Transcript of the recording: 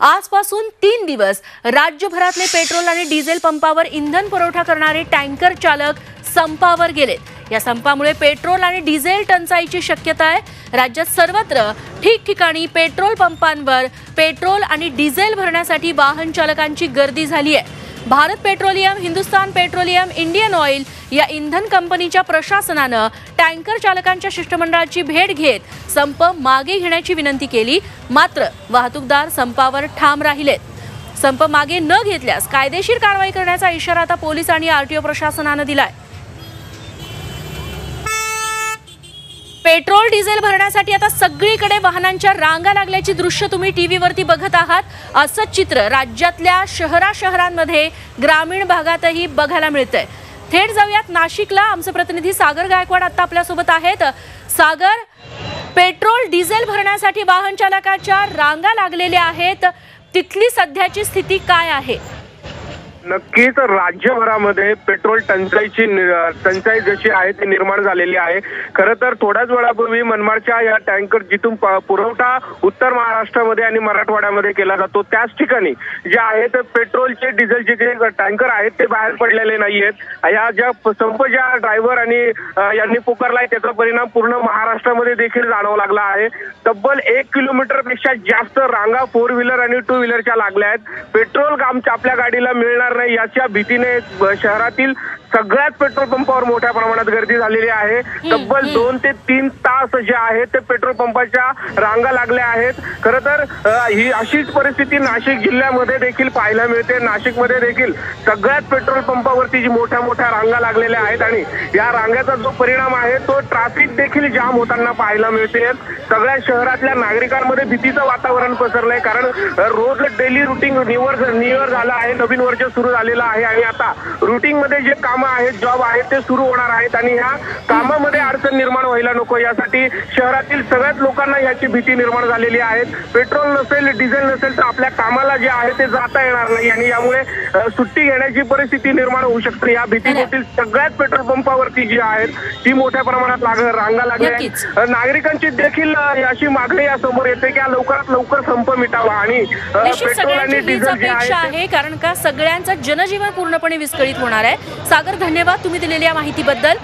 आजपासून 3 दिवस राज्यभरातले पेट्रोल आणि डिझेल पंपावर इंधन पुरवठा करणारे टँकर चालक संपावर गेलेत। या संपामुळे पेट्रोल आणि डिझेल टंचाईची शक्यता आहे। राज्यात सर्वत्र ठिकठिकाणी पेट्रोल पंपांवर पेट्रोल आणि डिझेल भरण्यासाठी वाहन चालकांची गर्दी झाली आहे। Bharat petroleum, Hindustan petroleum, Indian oil या इंधन कंपनीच्या प्रशासनानं टँकर चालकांच्या शिष्टमंडळाची भेट घेत संप मागे घेण्याची विनंती केली, मात्र वाहतूकदार संपावर ठाम राहिलेत। संप मागे न घेतल्यास कायदेशीर कारवाई करण्याचा इशारा आता पोलीस आणि आरटीओ प्रशासनानं दिलाय। पेट्रोल डिझेल भरण्यासाठी आता सगळीकडे वाहनांच्या रांगा लागल्याची दृश्य तुम्ही टीव्हीवरती बघत आहात। असंच चित्र राज्यातल्या शहरांमध्ये ग्रामीण भागातही बघायला मिळतंय। थेट जाऊयात नाशिकला। आमचे प्रतिनिधी सागर गायकवाड आता आपल्या सोबत आहेत। सागर, पेट्रोल डिझेल भरण्यासाठी वाहन चालकाच्या रांगा लागलेल्या आहेत, तिथली सध्याची स्थिती काय आहे? नक्कीच राज्यभरामध्ये पेट्रोल टंचाई जशी आहे ती निर्माण झालेली आहे। खरं तर थोड्याच वेळापूर्वी मनमाडच्या या टँकर जिथून पुरवठा उत्तर महाराष्ट्रामध्ये आणि मराठवाड्यामध्ये केला जातो त्याच ठिकाणी जे आहेत पेट्रोलचे डिझेलचे जे टँकर आहेत ते बाहेर पडलेले नाहीयेत। या ज्या संप ज्या ड्रायव्हर आणि यांनी पुकारलाय त्याचा परिणाम पूर्ण महाराष्ट्रामध्ये देखील जाणवू लागला आहे। तब्बल 1 किलोमीटर पेक्षा जास्त रांगा 4 व्हीलर आणि 2 व्हीलरच्या लागल्या आहेत। पेट्रोल आपल्या गाडीला मिळणार नाही याच्या भीतीने शहरातील सगळ्याच पेट्रोल पंपावर मोठ्या प्रमाणात गर्दी झालेली आहे। तब्बल 2 ते 3 तास जे आहेत ते पेट्रोल पंपाच्या रांगा लागल्या आहेत। खरं तर ही अशीच परिस्थिती नाशिक जिल्ह्यामध्ये देखील पाहायला मिळते। नाशिकमध्ये देखील सगळ्याच पेट्रोल पंपावरती जी मोठ्या रांगा लागलेल्या आहेत आणि या रांगाचा जो परिणाम आहे तो ट्रॅफिक देखील जाम होताना पाहायला मिळते। सगळ्या शहरातल्या नागरिकांमध्ये भीतीचं वातावरण पसरलंय, कारण रोज डेली रुटीन निवर झालं आहे, नवीन वर्ष सुरू झालेलं आहे आणि आता रुटीन मध्ये जे कामं आहेत, जॉब आहेत ते सुरू होणार आहेत आणि ह्या कामामध्ये अडचण निर्माण व्हायला नको यासाठी शहरातील सगळ्याच लोकांना याची भीती निर्माण झालेली आहे। पेट्रोल नसेल, डिझेल नसेल तर आपल्या कामाला जे आहे ते जाता येणार नाही आणि यामुळे सुट्टी घेण्याची परिस्थिती निर्माण होऊ शकते। या भीतीपोटी सगळ्याच पेट्रोल पंपावरती जी आहेत ती मोठ्या प्रमाणात रांगा लागल्या आहेत। नागरिकांची देखील अशी मागणी यासमोर येते की लवकरात लवकर संप मिटावा आणि पेट्रोल आणि डिझेल जे आहे, कारण का सगळ्यांचं जनजीवन पूर्णपणे विस्कळीत होणार आहे। सागर, धन्यवाद तुम्ही दिलेल्या माहितीबद्दल।